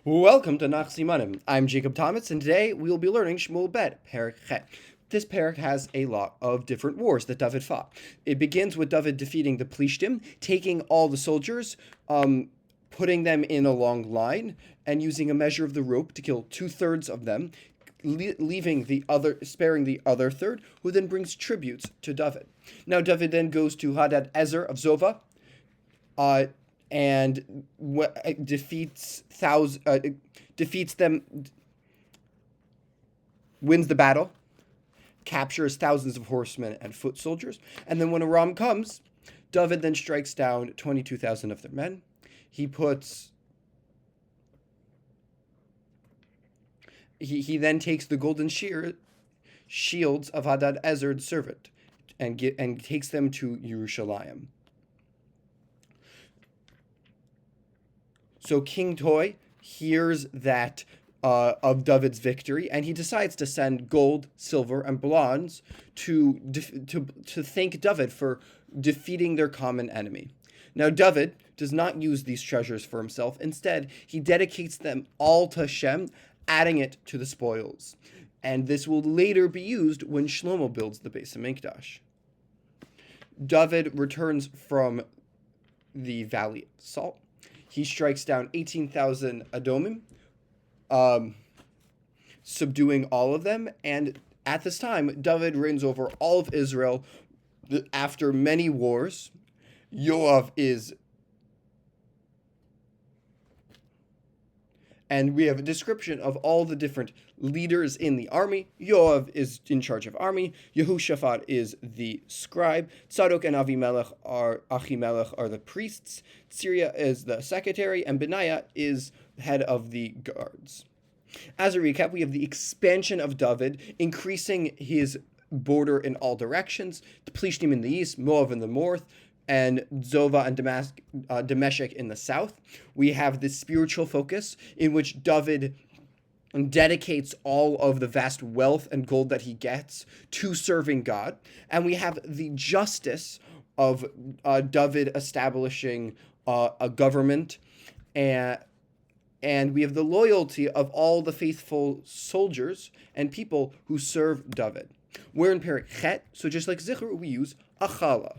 Welcome to Nach Simanim. I'm Jacob Thomas, and today we will be learning Shmuel Bet, perek Chet. This perek has a lot of different wars that David fought. It begins with David defeating the Plishtim, taking all the soldiers, putting them in a long line, and using a measure of the rope to kill 2/3 of them, sparing the other third, who then brings tributes to David. Now David then goes to Hadad Ezer of Zova, and defeats them, wins the battle, captures thousands of horsemen and foot soldiers, and then when Aram comes, David then strikes down 22,000 of their men. He then takes the golden shields of Hadad Ezer's servant and takes them to Yerushalayim. So King Toy hears that of David's victory, and he decides to send gold, silver, and bronze to thank David for defeating their common enemy. Now David does not use these treasures for himself. Instead, he dedicates them all to Hashem, adding it to the spoils. And this will later be used when Shlomo builds the Beis HaMikdash. David returns from the Valley of Salt. He strikes down 18,000 Adomim, subduing all of them. And at this time, David reigns over all of Israel after many wars. And we have a description of all the different leaders in the army. Yoav is in charge of army. Yehoshaphat is the scribe. Tzadok and Achimelech are the priests. Syria is the secretary. And Benaiah is head of the guards. As a recap, we have the expansion of David, increasing his border in all directions. The Plishtim in the east, Moab in the north, and Zova and Damascus in the south. We have this spiritual focus in which David dedicates all of the vast wealth and gold that he gets to serving God. And we have the justice of David establishing a government, and we have the loyalty of all the faithful soldiers and people who serve David. We're in perek Chet, so just like Zichur, we use Achala.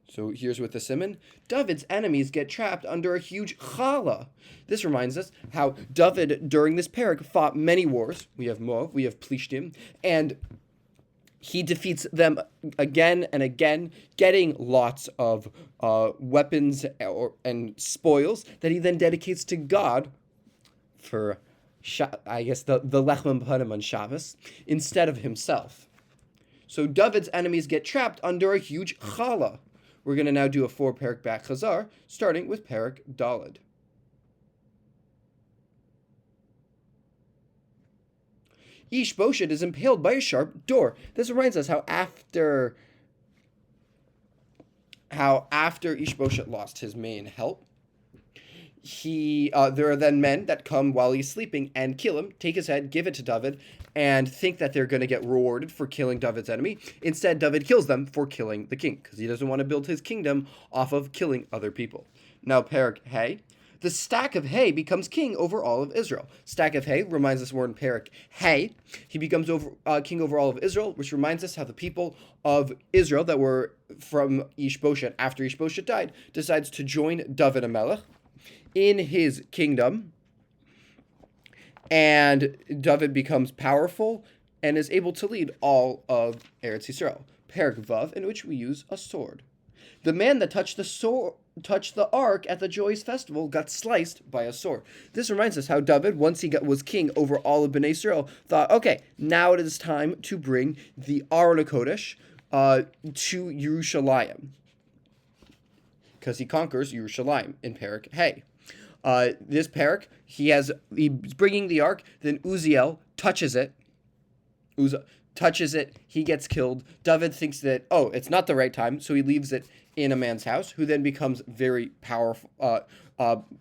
So here's with the simon. David's enemies get trapped under a huge chala. This reminds us how David, during this perek, fought many wars. We have Moab, we have Plishtim, and he defeats them again and again, getting lots of weapons and spoils that he then dedicates to God for, I guess, the Lechem Panim on Shabbos, instead of himself. So David's enemies get trapped under a huge chala. We're going to now do a 4 perek back chazar, starting with perek Daled. Ishbosheth is impaled by a sharp door. This reminds us how after Ishbosheth lost his main help, there are then men that come while he's sleeping and kill him, take his head, give it to David, and think that they're going to get rewarded for killing David's enemy. Instead, David kills them for killing the king, because he doesn't want to build his kingdom off of killing other people. Now, perek Hay. The stack of hay becomes king over all of Israel. Stack of hay reminds us we're in perek Hay. He becomes king over all of Israel, which reminds us how the people of Israel that were from Ishbosheth, after Ishbosheth died, decides to join David HaMelech in his kingdom, and David becomes powerful and is able to lead all of Eretz Yisrael. Perek Vav, in which we use a sword. The man that touched the ark at the Joyous Festival got sliced by a sword. This reminds us how David, once he was king over all of Bnei Israel, thought, okay, now it is time to bring the Aron HaKodesh to Yerushalayim, because he conquers Yerushalayim in perek Hay. This perek, he's bringing the ark, then Uziel touches it. He gets killed. David thinks that, it's not the right time, so he leaves it in a man's house, who then becomes very powerful,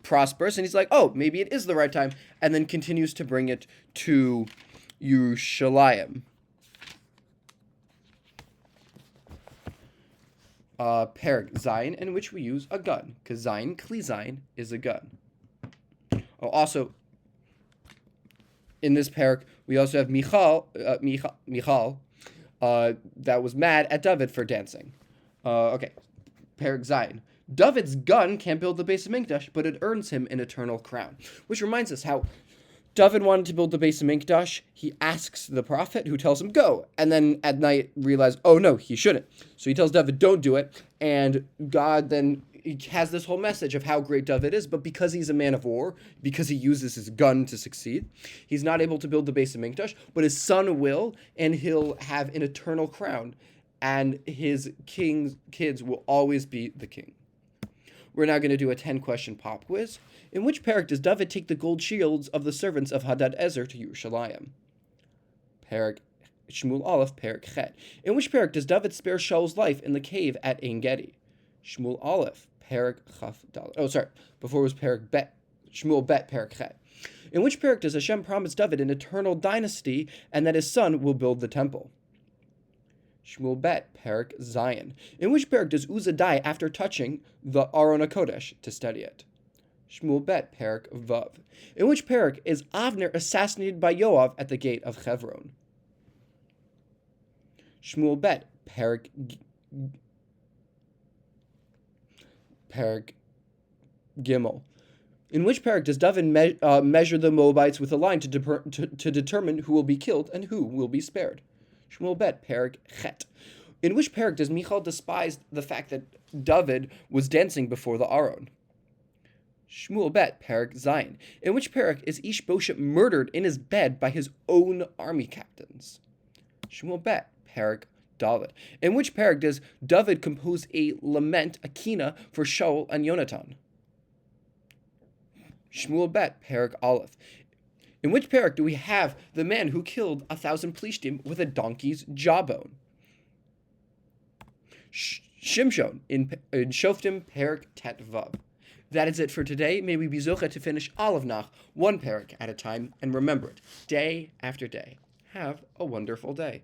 prosperous, and he's like, maybe it is the right time, and then continues to bring it to Yerushalayim. perek Zayin, in which we use a gun, because Zayin, Kli Zayin, is a gun. Also, in this perek, we also have Michal, that was mad at David for dancing. Perek Zayin. David's gun can't build the base of Mikdash, but it earns him an eternal crown. Which reminds us how David wanted to build the base of Mikdash. He asks the prophet, who tells him, go. And then at night realizes, oh no, he shouldn't. So he tells David, don't do it. And God then has this whole message of how great David is, but because he's a man of war, because he uses his gun to succeed, he's not able to build the base of Mikdash, but his son will, and he'll have an eternal crown, and his kids will always be the king. We're now going to do a 10-question pop quiz. In which perek does David take the gold shields of the servants of Hadad Ezer to Yerushalayim? Perek Shmuel Aleph, perek Chet. In which perek does David spare Shaul's life in the cave at Ein Gedi? Shmuel Aleph, perek Chaf Dalet. Oh, sorry. Before it was perek Bet. Shmuel Bet, perek Chet. In which perek does Hashem promise David an eternal dynasty and that his son will build the temple? Shmuel Bet, perek Zayin. In which perek does Uzzah die after touching the Aron HaKodesh to study it? Shmuel Bet, perek Vav. In which perek is Avner assassinated by Yoav at the gate of Hebron? Shmuel Bet, perek Gimel. In which perek does David measure the Moabites with a line to determine who will be killed and who will be spared? Shmuel Bet, perek Chet. In which perek does Michal despise the fact that David was dancing before the Aron? Shmuel Bet, perek Zayin. In which perek is Ishbosheth murdered in his bed by his own army captains? Shmuel Bet, perek Dalet. In which perek does David compose a lament, a kina, for Shaul and Yonatan? Shmuel Bet, perek Aleph. In which perek do we have the man who killed 1,000 Plishtim with a donkey's jawbone? Shimshon in Shoftim, perek Tet Vav. That is it for today. May we be zocheh to finish all of Nach, one perek at a time, and remember it, day after day. Have a wonderful day.